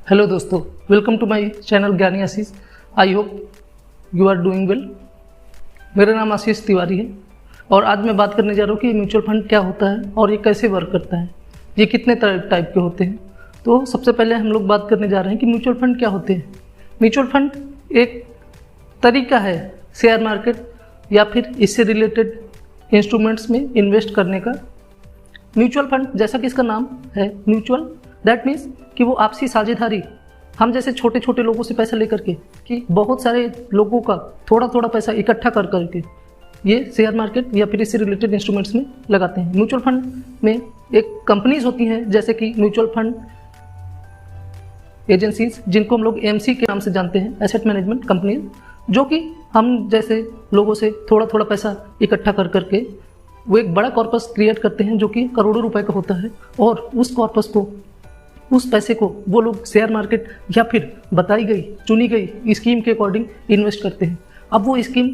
Hello दोस्तों, welcome to my channel Gyani Ashish. I hope you are doing well. मेरा नाम आशीष तिवारी है और आज मैं बात करने जा रहा हूँ कि म्यूचुअल फंड क्या होता है और ये कैसे वर्क करता है, ये कितने टाइप के होते हैं। तो सबसे पहले हम लोग बात करने जा रहे हैं कि म्यूचुअल फंड क्या होते हैं। म्यूचुअल फंड एक तरीका है शेयर मार्केट या फिर इससे रिलेटेड इंस्ट्रूमेंट्स में इन्वेस्ट करने का। म्यूचुअल फंड जैसा कि इसका नाम है म्यूचुअल, दैट मीन्स कि वो आपसी साझेदारी, हम जैसे छोटे छोटे लोगों से पैसा लेकर के कि बहुत सारे लोगों का थोड़ा थोड़ा पैसा इकट्ठा कर करके ये शेयर मार्केट या फिर इससे रिलेटेड इंस्ट्रूमेंट्स में लगाते हैं। म्यूचुअल फंड में एक कंपनीज होती हैं जैसे कि म्यूचुअल फंड एजेंसीज, जिनको हम लोग एएमसी के नाम से जानते हैं, एसेट मैनेजमेंट कंपनीज, जो कि हम जैसे लोगों से थोड़ा थोड़ा पैसा इकट्ठा कर करके वो एक बड़ा कॉर्पस क्रिएट करते हैं जो कि करोड़ों रुपए का होता है, और उस कॉर्पस को, उस पैसे को वो लोग शेयर मार्केट या फिर बताई गई चुनी गई स्कीम के अकॉर्डिंग इन्वेस्ट करते हैं। अब वो स्कीम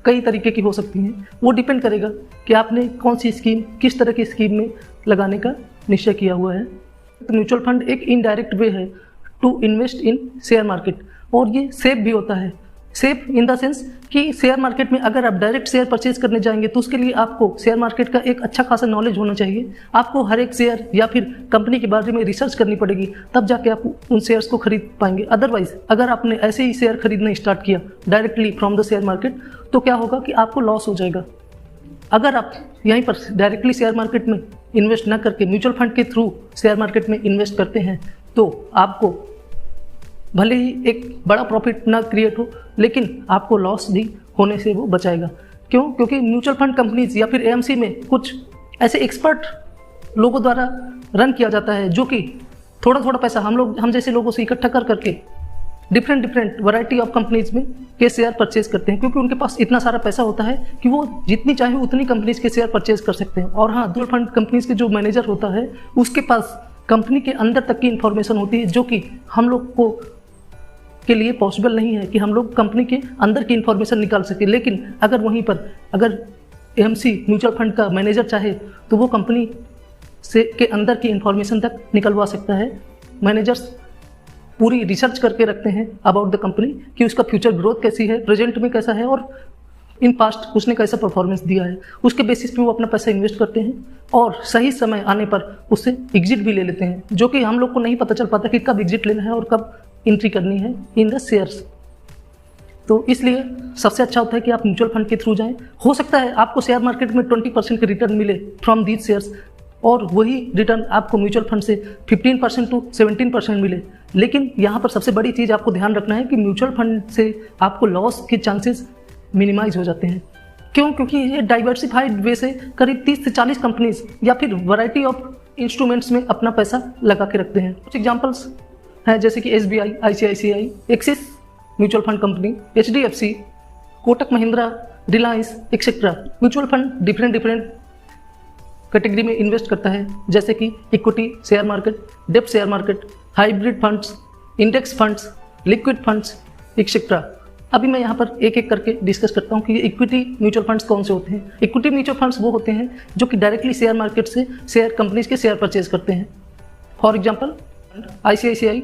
कई तरीके की हो सकती हैं, वो डिपेंड करेगा कि आपने कौन सी स्कीम, किस तरह की स्कीम में लगाने का निश्चय किया हुआ है। तो म्यूचुअल फंड एक इनडायरेक्ट वे है to invest in share market, और ये सेफ भी होता है। सेफ इन द सेंस कि शेयर मार्केट में अगर आप डायरेक्ट शेयर परचेज करने जाएंगे तो उसके लिए आपको शेयर मार्केट का एक अच्छा खासा नॉलेज होना चाहिए। आपको हर एक शेयर या फिर कंपनी के बारे में रिसर्च करनी पड़ेगी, तब जाके आप उन शेयर्स को खरीद पाएंगे। अदरवाइज अगर आपने ऐसे ही शेयर खरीदना स्टार्ट किया directly from the share market, तो क्या होगा कि आपको लॉस हो जाएगा। अगर आप यहीं पर डायरेक्टली शेयर मार्केट में इन्वेस्ट ना करके म्यूचुअल फंड के थ्रू शेयर मार्केट में इन्वेस्ट करते हैं तो आपको भले ही एक बड़ा प्रॉफिट ना क्रिएट हो, लेकिन आपको लॉस भी होने से वो बचाएगा। क्यों? क्योंकि म्यूचुअल फंड कंपनीज या फिर एएमसी में कुछ ऐसे एक्सपर्ट लोगों द्वारा रन किया जाता है जो कि थोड़ा थोड़ा पैसा हम जैसे लोगों से इकट्ठा कर करके डिफरेंट वैरायटी ऑफ कंपनीज में के शेयर परचेज करते हैं, क्योंकि उनके पास इतना सारा पैसा होता है कि वो जितनी चाहे उतनी कंपनीज के शेयर परचेज कर सकते हैं। और हाँ, म्यूचुअल फंड कंपनीज के जो मैनेजर होता है उसके पास कंपनी के अंदर तक की इंफॉर्मेशन होती है, जो कि हम लोग को के लिए पॉसिबल नहीं है कि हम लोग कंपनी के अंदर की इंफॉर्मेशन निकाल सके। लेकिन अगर वहीं पर अगर एएमसी म्यूचुअल फंड का मैनेजर चाहे तो वो कंपनी से के अंदर की इंफॉर्मेशन तक निकलवा सकता है। मैनेजर्स पूरी रिसर्च करके रखते हैं अबाउट द कंपनी कि उसका फ्यूचर ग्रोथ कैसी है, प्रेजेंट में कैसा है और इन पास्ट उसने कैसा परफॉर्मेंस दिया है। उसके बेसिस पे वो अपना पैसा इन्वेस्ट करते हैं और सही समय आने पर उससे एग्जिट भी ले लेते हैं, जो कि हम लोग को नहीं पता चल पाता कि कब एग्जिट लेना है और कब एंट्री करनी है इन द शेयर्स। तो इसलिए सबसे अच्छा होता है कि आप म्यूचुअल फंड के थ्रू जाएं। हो सकता है आपको शेयर मार्केट में 20% के रिटर्न मिले फ्रॉम दीज शेयर्स, और वही रिटर्न आपको म्यूचुअल फंड से 15% टू 17% मिले। लेकिन यहाँ पर सबसे बड़ी चीज़ आपको ध्यान रखना है कि म्यूचुअल फंड से आपको लॉस के चांसेस मिनिमाइज हो जाते हैं। क्यों? क्योंकि ये डाइवर्सिफाइड वे से करीब 30 से 40 कंपनीज या फिर वैरायटी ऑफ इंस्ट्रूमेंट्स में अपना पैसा लगा के रखते हैं। कुछ एग्जाम्पल्स हैं जैसे कि SBI, ICICI, axis mutual fund company, HDFC, Kotak Mahindra, Reliance etcetera. Mutual fund different category में इन्वेस्ट करता है, जैसे कि इक्विटी शेयर मार्केट, डेब्ट share market, hybrid funds, index funds, liquid funds etcetera. अभी मैं यहाँ पर एक एक करके डिस्कस करता हूँ कि इक्विटी म्यूचुअल फंड्स कौन से होते हैं। इक्विटी म्यूचुअल फंड्स वो होते हैं जो कि डायरेक्टली शेयर मार्केट से शेयर कंपनीज के शेयर परचेज करते हैं। For example ICICI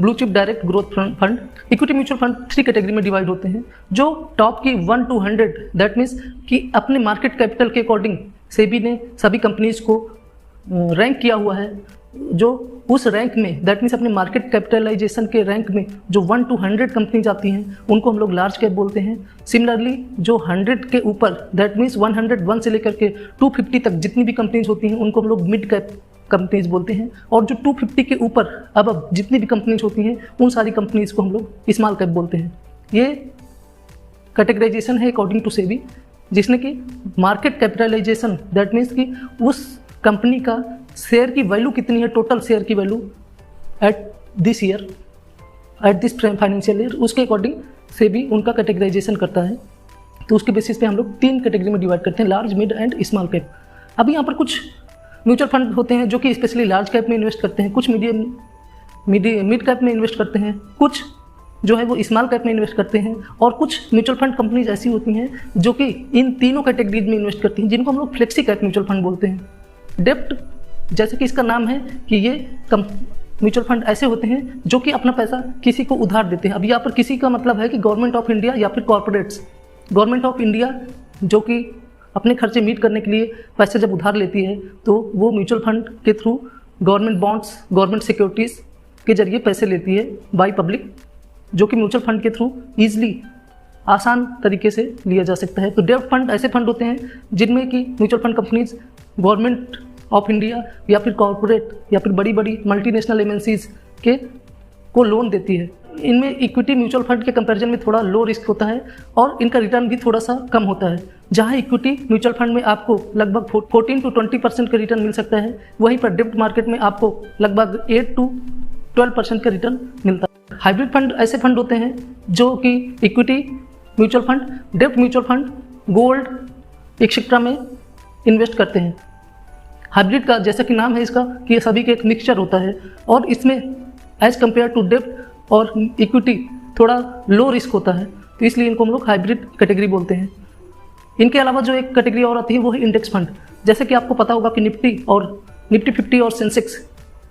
blue chip direct growth fund. Equity mutual fund 3 category में डिवाइड होते हैं, जो टॉप की 1 to 100, दैट मीन्स कि अपने मार्केट कैपिटल के अकॉर्डिंग सेबी ने सभी कंपनीज को रैंक किया हुआ है। जो उस रैंक में, दैट मीन्स अपने मार्केट कैपिटलाइजेशन के रैंक में जो 1 to 100 कंपनीज आती हैं उनको हम लोग लार्ज कैप बोलते हैं। सिमिलरली जो 100 के ऊपर, दैट मीन्स 101 से लेकर के 250 तक जितनी भी कंपनीज होती हैं उनको हम लोग मिड कैप कंपनीज बोलते हैं। और जो 250 के ऊपर अब जितनी भी कंपनीज होती हैं उन सारी कंपनीज को हम लोग स्मॉल कैप बोलते हैं। ये कैटेगराइजेशन है अकॉर्डिंग टू सेबी, जिसने कि मार्केट कैपिटलाइजेशन, दैट मीन्स कि उस कंपनी का शेयर की वैल्यू कितनी है, टोटल शेयर की value at this year, at this financial year, उसके अकॉर्डिंग सेबी उनका कैटेगराइजेशन करता है। तो उसके बेसिस पे हम लोग 3 कैटेगरी में डिवाइड करते हैं, large, mid and small cap. अभी यहाँ पर कुछ म्यूचुअल फंड होते हैं जो कि स्पेशली लार्ज कैप में इन्वेस्ट करते हैं, कुछ मिड कैप में इन्वेस्ट करते हैं, कुछ जो है वो स्मॉल कैप में इन्वेस्ट करते हैं, और कुछ म्यूचुअल फंड कंपनीज ऐसी होती हैं जो कि इन तीनों कैटेगरीज में इन्वेस्ट करती हैं, जिनको हम लोग फ्लेक्सी कैप म्यूचुअल फंड बोलते हैं। डेब्ट, जैसे कि इसका नाम है कि ये म्यूचुअल फंड ऐसे होते हैं जो कि अपना पैसा किसी को उधार देते हैं। अब यहाँ पर किसी का मतलब है कि गवर्नमेंट ऑफ इंडिया या फिर कॉर्पोरेट्स। गवर्नमेंट ऑफ इंडिया जो कि अपने खर्चे मीट करने के लिए पैसे जब उधार लेती है तो वो म्यूचुअल फंड के through government bonds, government securities के जरिए पैसे लेती है बाई पब्लिक, जो कि म्यूचुअल फंड के थ्रू ईजिली आसान तरीके से लिया जा सकता है। तो डेब्ट फंड ऐसे फंड होते हैं जिनमें कि mutual fund companies government of India या फिर कॉर्पोरेट या फिर बड़ी बड़ी मल्टीनेशनल एमएनसीज के को लोन देती है। इनमें इक्विटी म्यूचुअल फंड के कंपैरिजन में थोड़ा लो रिस्क होता है और इनका रिटर्न भी थोड़ा सा कम होता है। जहां इक्विटी म्यूचुअल फंड में आपको लगभग 14 to 20% का रिटर्न मिल सकता है, वहीं पर डेब्ट मार्केट में आपको लगभग 8 to 12% का रिटर्न मिलता है। हाइब्रिड फंड ऐसे फंड होते हैं जो कि इक्विटी म्यूचुअल फंड, डेब्ट म्यूचुअल फंड, गोल्ड, एक्सेट्रा में इन्वेस्ट करते हैं। हाइब्रिड का जैसा कि नाम है इसका कि ये सभी का एक मिक्सचर होता है और इसमें एज कम्पेयर टू डेब्ट और इक्विटी थोड़ा लो रिस्क होता है, तो इसलिए इनको हम लोग हाइब्रिड कैटेगरी बोलते हैं। इनके अलावा जो एक कैटेगरी और आती है वो है इंडेक्स फंड। जैसे कि आपको पता होगा कि निफ्टी 50 और सेंसेक्स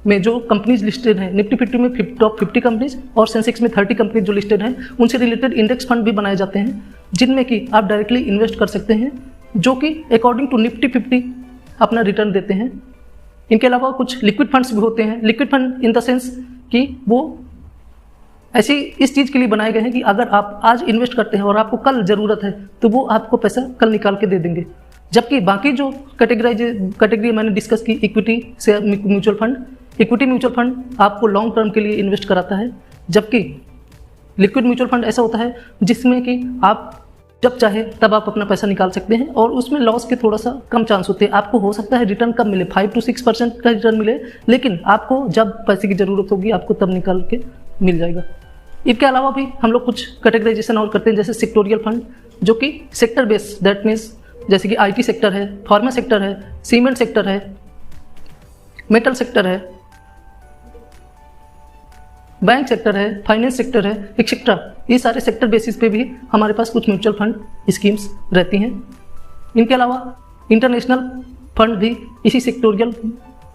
में जो कंपनीज लिस्टेड हैं, निफ्टी 50 में टॉप 50 कंपनीज और सेंसेक्स में 30 कंपनीज जो लिस्टेड हैं, उनसे रिलेटेड इंडेक्स फंड भी बनाए जाते हैं जिनमें कि आप डायरेक्टली इन्वेस्ट कर सकते हैं, जो कि अकॉर्डिंग टू निफ्टी 50 अपना रिटर्न देते हैं। इनके अलावा कुछ लिक्विड फंड्स भी होते हैं। Liquid fund in the sense कि वो ऐसी इस चीज़ के लिए बनाए गए हैं कि अगर आप आज इन्वेस्ट करते हैं और आपको कल ज़रूरत है तो वो आपको पैसा कल निकाल के दे देंगे। जबकि बाकी जो कैटेगरी मैंने डिस्कस की इक्विटी से mutual fund, equity mutual fund आपको लॉन्ग टर्म के लिए इन्वेस्ट कराता है, जबकि लिक्विड म्यूचुअल फंड ऐसा होता है जिसमें कि आप जब चाहे तब आप अपना पैसा निकाल सकते हैं और उसमें लॉस के थोड़ा सा कम चांस होते हैं। आपको हो सकता है रिटर्न कम मिले, 5 to 6% का रिटर्न मिले, लेकिन आपको जब पैसे की ज़रूरत होगी आपको तब निकाल के मिल जाएगा। इसके अलावा भी हम लोग कुछ कैटेगराइजेशन और करते हैं, जैसे सेक्टोरियल फंड जो कि सेक्टर बेस्ड, दैट मीन्स जैसे कि आईटी सेक्टर है, फार्मा सेक्टर है, सीमेंट सेक्टर है, मेटल सेक्टर है, बैंक सेक्टर है, फाइनेंस सेक्टर है, एक्सेट्रा। ये सारे सेक्टर बेसिस पे भी हमारे पास कुछ म्यूचुअल फंड स्कीम्स रहती हैं। इनके अलावा इंटरनेशनल फंड भी इसी सेक्टोरियल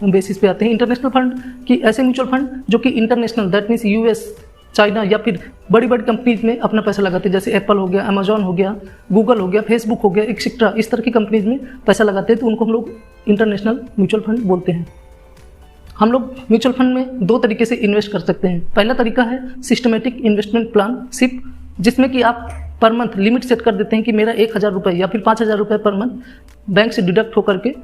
बेसिस पे आते हैं। इंटरनेशनल फंड की ऐसे म्यूचुअल फंड जो कि international, that means US, China या फिर बड़ी बड़ी कंपनीज में अपना पैसा लगाते हैं, जैसे एप्पल हो गया, अमेजॉन हो गया, गूगल हो गया, फेसबुक हो गया, एक्सेट्रा। इस तरह की कंपनीज में पैसा लगाते हैं तो उनको हम लोग इंटरनेशनल म्यूचुअल फंड बोलते हैं। हम लोग म्यूचुअल फंड में दो तरीके से इन्वेस्ट कर सकते हैं। पहला तरीका है सिस्टमेटिक इन्वेस्टमेंट प्लान, सिप, जिसमें कि आप पर मंथ लिमिट सेट कर देते हैं कि मेरा 1000 रुपये या फिर 5000 रुपये पर मंथ बैंक से डिडक्ट होकर के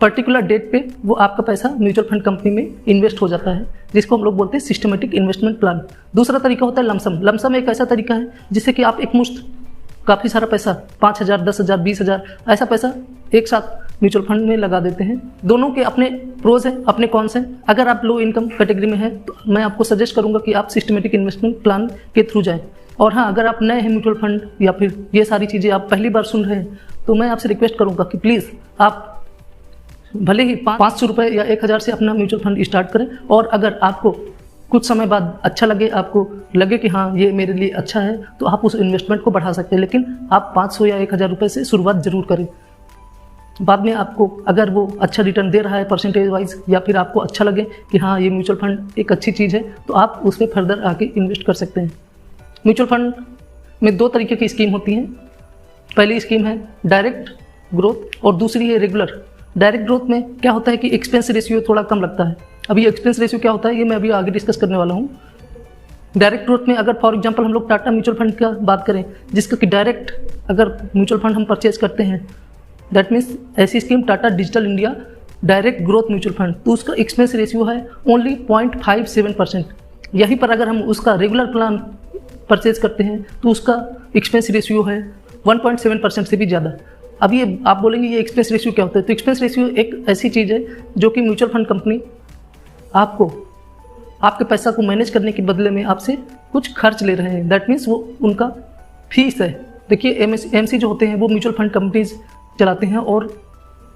पर्टिकुलर डेट पे वो आपका पैसा म्यूचुअल फंड कंपनी में इन्वेस्ट हो जाता है, जिसको हम लोग बोलते हैं सिस्टमेटिक इन्वेस्टमेंट प्लान। दूसरा तरीका होता है लमसम। लमसम एक ऐसा तरीका है जिससे कि आप एक मुश्त काफ़ी सारा पैसा 5000, 10,000, 20,000 ऐसा पैसा एक साथ म्यूचुअल फंड में लगा देते हैं। दोनों के अपने प्रोज हैं, अपने कॉन्स हैं। अगर आप लो इनकम कैटेगरी में हैं तो मैं आपको सजेस्ट करूंगा कि आप सिस्टमेटिक इन्वेस्टमेंट प्लान के थ्रू जाएं। और हाँ, अगर आप नए हैं म्यूचुअल फंड या फिर ये सारी चीज़ें आप पहली बार सुन रहे हैं तो मैं आपसे रिक्वेस्ट करूंगा कि प्लीज़ आप भले ही 500 रुपये या 1000 से अपना म्यूचुअल फंड स्टार्ट करें, और अगर आपको कुछ समय बाद अच्छा लगे, आपको लगे कि हाँ ये मेरे लिए अच्छा है, तो आप उस इन्वेस्टमेंट को बढ़ा सकते हैं। लेकिन आप 500 या 1000 रुपये से शुरुआत जरूर करें। बाद में आपको अगर वो अच्छा रिटर्न दे रहा है परसेंटेज वाइज, या फिर आपको अच्छा लगे कि हाँ ये म्यूचुअल फंड एक अच्छी चीज़ है, तो आप उस पर फर्दर आके इन्वेस्ट कर सकते हैं। म्यूचुअल फंड में दो तरीके की स्कीम होती हैं। पहली स्कीम है डायरेक्ट ग्रोथ और दूसरी है रेगुलर। डायरेक्ट ग्रोथ में क्या होता है कि एक्सपेंस रेशियो थोड़ा कम लगता है। अभी एक्सपेंस रेशियो क्या होता है ये मैं अभी आगे डिस्कस करने वाला हूँ। डायरेक्ट ग्रोथ में अगर फॉर एग्जांपल हम लोग टाटा म्यूचुअल फंड का बात करें, जिसका कि डायरेक्ट अगर म्यूचुअल फंड हम परचेज करते हैं, दैट मीन्स ऐसी scheme Tata digital India direct growth mutual fund, तो उसका एक्सपेंस रेशियो है ओनली 0.57%। यहीं पर अगर हम उसका रेगुलर प्लान परचेज करते हैं तो उसका एक्सपेंस रेशियो है 1.7% से भी ज़्यादा। अब ये आप बोलेंगे ये एक्सपेंस रेशियो क्या होता है, तो एक्सपेंस रेशियो एक ऐसी चीज़ है जो कि म्यूचुअल फंड कंपनी आपको आपके पैसा को मैनेज करने के बदले में आपसे कुछ खर्च ले रहे हैं। दैट मीन्स वो उनका फीस है। देखिए एमसी जो होते हैं वो म्यूचुअल फंड कंपनीज चलाते हैं, और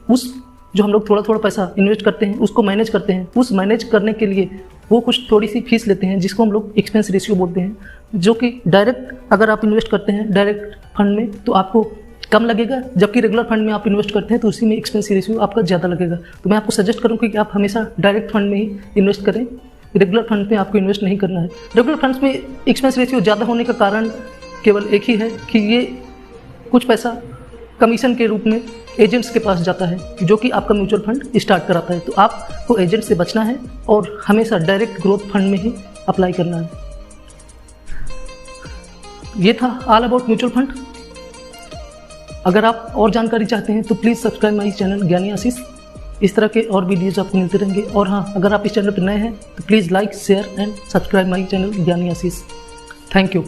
उस जो हम लोग थोड़ा थोड़ा पैसा इन्वेस्ट करते हैं उसको मैनेज करते हैं। उस मैनेज करने के लिए वो कुछ थोड़ी सी फीस लेते हैं, जिसको हम लोग एक्सपेंस रेशियो बोलते हैं। जो कि डायरेक्ट अगर आप इन्वेस्ट करते हैं डायरेक्ट फंड में तो आपको कम लगेगा, जबकि रेगुलर फंड में आप इन्वेस्ट करते हैं तो उसी में एक्सपेंस रेशियो आपका ज़्यादा लगेगा। तो मैं आपको सजेस्ट करूँगा कि आप हमेशा डायरेक्ट फंड में ही इन्वेस्ट करें। रेगुलर फंड में आपको इन्वेस्ट नहीं करना है। रेगुलर फंड्स में एक्सपेंस रेशियो ज़्यादा होने का कारण केवल एक ही है कि ये कुछ पैसा कमीशन के रूप में एजेंट्स के पास जाता है जो कि आपका म्यूचुअल फंड स्टार्ट कराता है। तो आपको एजेंट से बचना है और हमेशा डायरेक्ट ग्रोथ फंड में ही अप्लाई करना है। ये था ऑल अबाउट म्यूचुअल फंड। अगर आप और जानकारी चाहते हैं तो please subscribe my channel Gyani आशीष। इस तरह के और वीडियोज़ आपको मिलते रहेंगे। और हाँ, अगर आप इस चैनल पर नए हैं तो please like, share and subscribe my channel Gyani Ashish. Thank you.